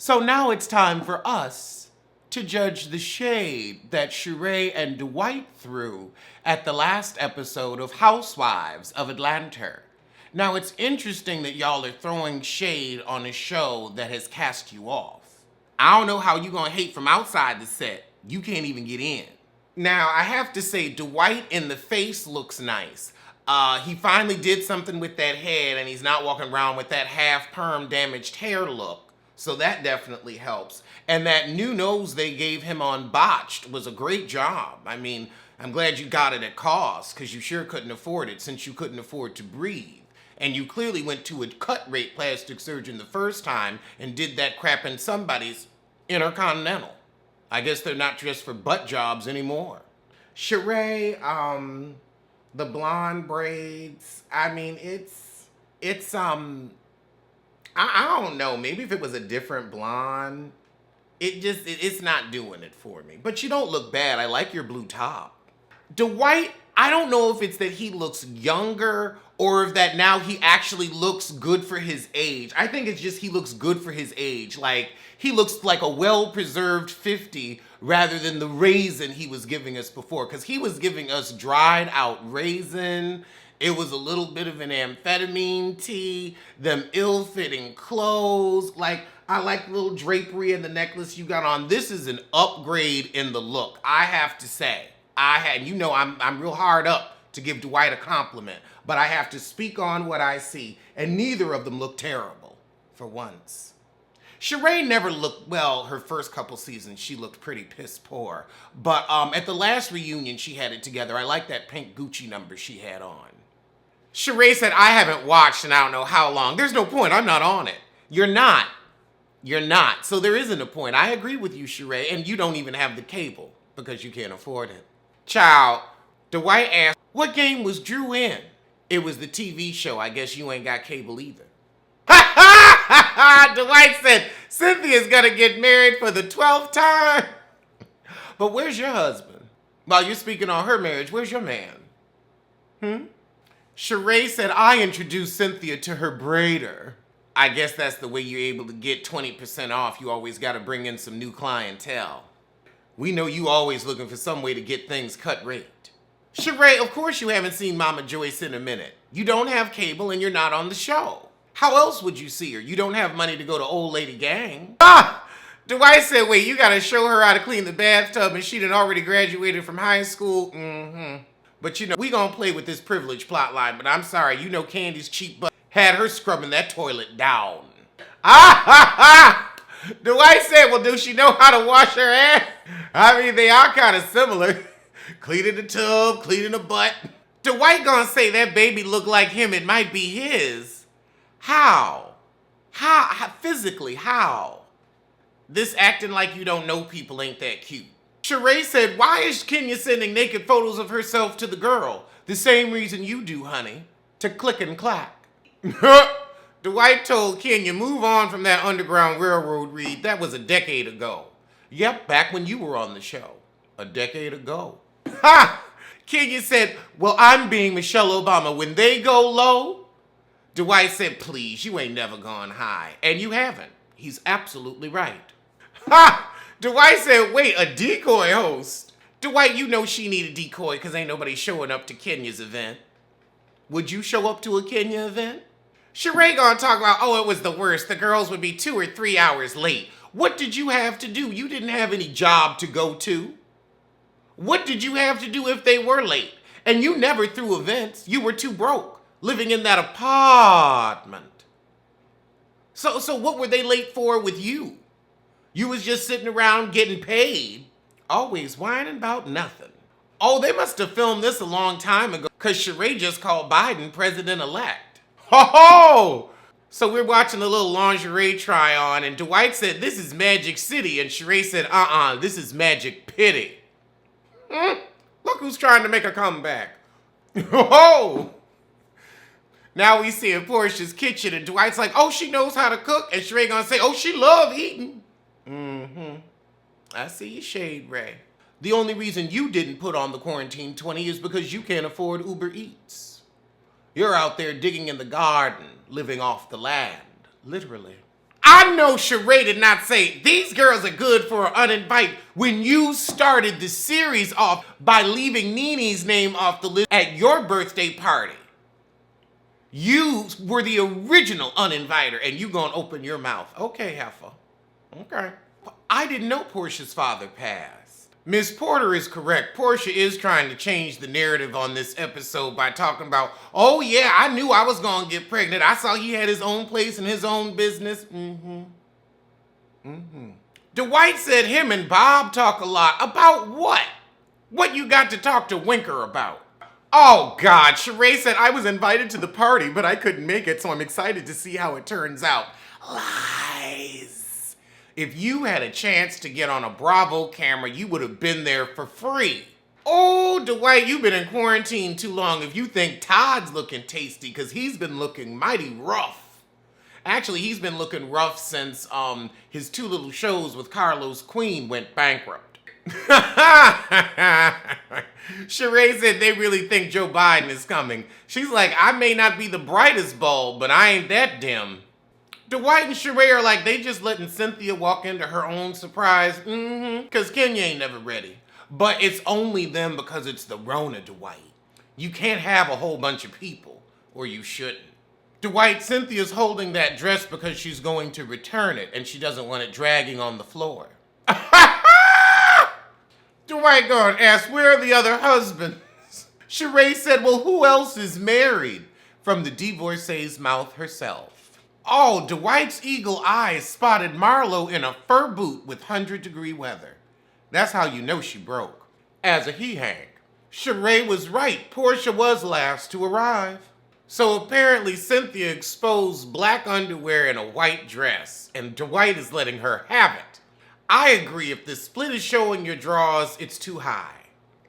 So now it's time for us to judge the shade that Sheree and Dwight threw at the last episode of Housewives of Atlanta. Now it's interesting that y'all are throwing shade on a show that has cast you off. I don't know how you gonna hate from outside the set. You can't even get in. Now I have to say Dwight in the face looks nice. He finally did something with that head and he's not walking around with that half perm damaged hair look. So that definitely helps. And that new nose they gave him on Botched was a great job. I mean, I'm glad you got it at cost because you sure couldn't afford it since you couldn't afford to breathe. And you clearly went to a cut rate plastic surgeon the first time and did that crap in somebody's Intercontinental. I guess they're not just for butt jobs anymore. Sheree, the blonde braids, I mean, I don't know, maybe if it was a different blonde, it's not doing it for me. But you don't look bad, I like your blue top. Dwight, I don't know if it's that he looks younger or if that now he actually looks good for his age. I think it's just he looks good for his age. Like, he looks like a well-preserved 50 rather than the raisin he was giving us before. Because he was giving us dried out raisin. It was a little bit of an amphetamine tea, them ill-fitting clothes. Like, I like the little drapery and the necklace you got on. This is an upgrade in the look, I have to say. I'm real hard up to give Dwight a compliment, but I have to speak on what I see, and neither of them look terrible, for once. Sheree never looked, well, her first couple seasons, she looked pretty piss poor. But at the last reunion, she had it together. I like that pink Gucci number she had on. Sheree said, I haven't watched in I don't know how long. There's no point, I'm not on it. You're not. You're not. So there isn't a point. I agree with you, Sheree, and you don't even have the cable because you can't afford it. Child, Dwight asked, what game was Drew in? It was the TV show. I guess you ain't got cable either. Dwight said, Cynthia's gonna get married for the 12th time. But where's your husband? While you're speaking on her marriage, where's your man? Sheree said, I introduced Cynthia to her braider. I guess that's the way you're able to get 20% off. You always gotta bring in some new clientele. We know you always looking for some way to get things cut rate. Sheree, of course you haven't seen Mama Joyce in a minute. You don't have cable and you're not on the show. How else would you see her? You don't have money to go to Old Lady Gang. Dwight said, wait, you gotta show her how to clean the bathtub and she done already graduated from high school? But you know, we gonna play with this privilege plot line, but I'm sorry, you know Candy's cheap butt had her scrubbing that toilet down. Dwight said, well, does she know how to wash her ass? I mean, they are kind of similar. Cleaning the tub, cleaning the butt. Dwight gonna say that baby look like him, it might be his. How? Physically, how? This acting like you don't know people ain't that cute. Sheree said, why is Kenya sending naked photos of herself to the girl? The same reason you do, honey. To click and clack. Dwight told Kenya, move on from that Underground Railroad read. That was a decade ago. Yep, back when you were on the show. A decade ago. Ha! Kenya said, well, I'm being Michelle Obama. When they go low, Dwight said, please, you ain't never gone high. And you haven't. He's absolutely right. Ha! Dwight said, wait, a decoy host? Dwight, you know she need a decoy because ain't nobody showing up to Kenya's event. Would you show up to a Kenya event? Sheree gonna talk about, oh, it was the worst. The girls would be 2 or 3 hours late. What did you have to do? You didn't have any job to go to. What did you have to do if they were late? And you never threw events. You were too broke, living in that apartment. So what were they late for with you? You was just sitting around getting paid, always whining about nothing. Oh, they must have filmed this a long time ago because Sheree just called Biden president-elect. Ho ho! So we're watching a little lingerie try on and Dwight said, this is Magic City. And Sheree said, this is Magic Pity. Look who's trying to make a comeback. Oh! Now we see in Portia's kitchen and Dwight's like, oh, she knows how to cook. And Sheree gonna say, oh, she love eating. I see your shade, Ray. The only reason you didn't put on the quarantine 20 is because you can't afford Uber Eats. You're out there digging in the garden, living off the land, literally. I know Sheree did not say, these girls are good for an uninvited when you started the series off by leaving Nene's name off the list at your birthday party. You were the original uninviter and you gonna open your mouth. Okay, heifer. Okay. I didn't know Portia's father passed. Miss Porter is correct. Portia is trying to change the narrative on this episode by talking about, oh yeah, I knew I was gonna get pregnant. I saw he had his own place and his own business. Dwight said him and Bob talk a lot. About what? What you got to talk to Winker about? Oh God, Sheree said I was invited to the party, but I couldn't make it, so I'm excited to see how it turns out. Lies. If you had a chance to get on a Bravo camera, you would have been there for free. Oh, Dwight, you've been in quarantine too long if you think Todd's looking tasty, because he's been looking mighty rough. Actually, he's been looking rough since his 2 little shows with Carlos Queen went bankrupt. Sheree said they really think Joe Biden is coming. She's like, I may not be the brightest bulb, but I ain't that dim. Dwight and Sheree are like, they just letting Cynthia walk into her own surprise. Because Kenya ain't never ready. But it's only them because it's the Rona, Dwight. You can't have a whole bunch of people, or you shouldn't. Dwight, Cynthia's holding that dress because she's going to return it, and she doesn't want it dragging on the floor. Dwight going to ask, where are the other husbands? Sheree said, well, who else is married? From the divorcee's mouth herself. Oh, Dwight's eagle eyes spotted Marlo in a fur boot with 100-degree weather. That's how you know she broke. As a he-hang. Sheree was right. Portia was last to arrive. So apparently Cynthia exposed black underwear and a white dress, and Dwight is letting her have it. I agree, if the split is showing your drawers, it's too high.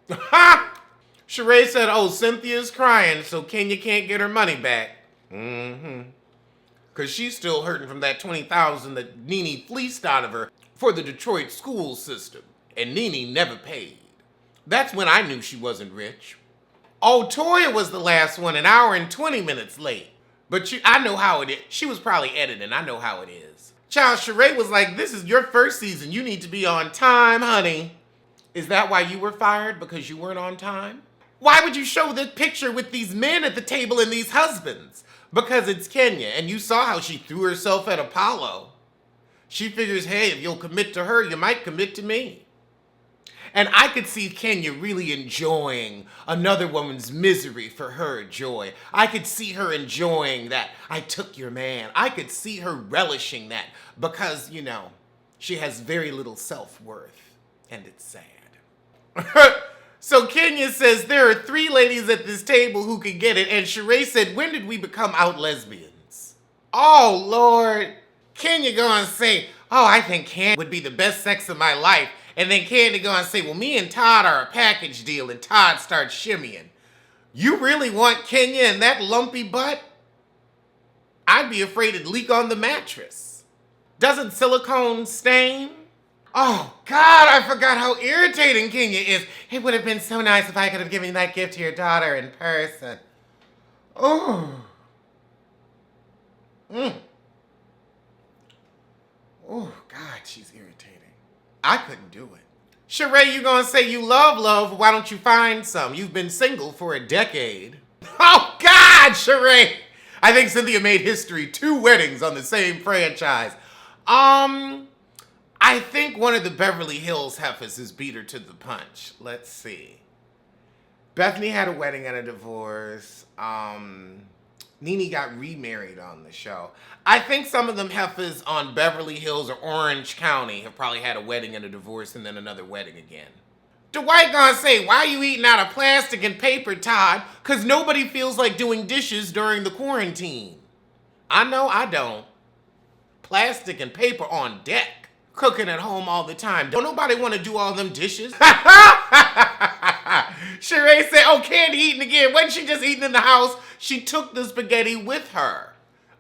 Ha! Sheree said, oh, Cynthia's crying, so Kenya can't get her money back. Because she's still hurting from that $20,000 that Nene fleeced out of her for the Detroit school system. And Nene never paid. That's when I knew she wasn't rich. Oh, Toya was the last one, an hour and 20 minutes late. But I know how it is. She was probably editing. I know how it is. Child, Sheree was like, this is your first season. You need to be on time, honey. Is that why you were fired? Because you weren't on time? Why would you show the picture with these men at the table and these husbands? Because it's Kenya, and you saw how she threw herself at Apollo. She figures, hey, if you'll commit to her, you might commit to me. And I could see Kenya really enjoying another woman's misery for her joy. I could see her enjoying that, I took your man. I could see her relishing that because, you know, she has very little self-worth, and it's sad. So Kenya says there are 3 ladies at this table who could get it, and Sheree said, when did we become out lesbians? Oh, Lord. Kenya gonna say, oh, I think Candy would be the best sex of my life. And then Candy gonna say, well, me and Todd are a package deal, and Todd starts shimmying. You really want Kenya and that lumpy butt? I'd be afraid it'd leak on the mattress. Doesn't silicone stain? Oh, God, I forgot how irritating Kenya is. It would have been so nice if I could have given that gift to your daughter in person. Oh. Oh, God, she's irritating. I couldn't do it. Sheree, you gonna say you love love, why don't you find some? You've been single for a decade. Oh, God, Sheree. I think Cynthia made history, 2 weddings on the same franchise. I think one of the Beverly Hills heifers has beat her to the punch. Let's see. Bethany had a wedding and a divorce. Nene got remarried on the show. I think some of them heifers on Beverly Hills or Orange County have probably had a wedding and a divorce and then another wedding again. Dwight gonna say, why are you eating out of plastic and paper, Todd? Because nobody feels like doing dishes during the quarantine. I know I don't. Plastic and paper on deck. Cooking at home all the time. Don't nobody want to do all them dishes. Sheree said, oh, Candy eating again. Wasn't she just eating in the house? She took the spaghetti with her.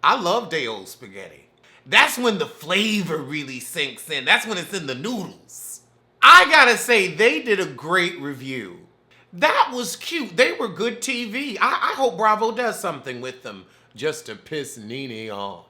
I love day-old spaghetti. That's when the flavor really sinks in. That's when it's in the noodles. I gotta say, they did a great review. That was cute. They were good TV. I hope Bravo does something with them just to piss Nene off.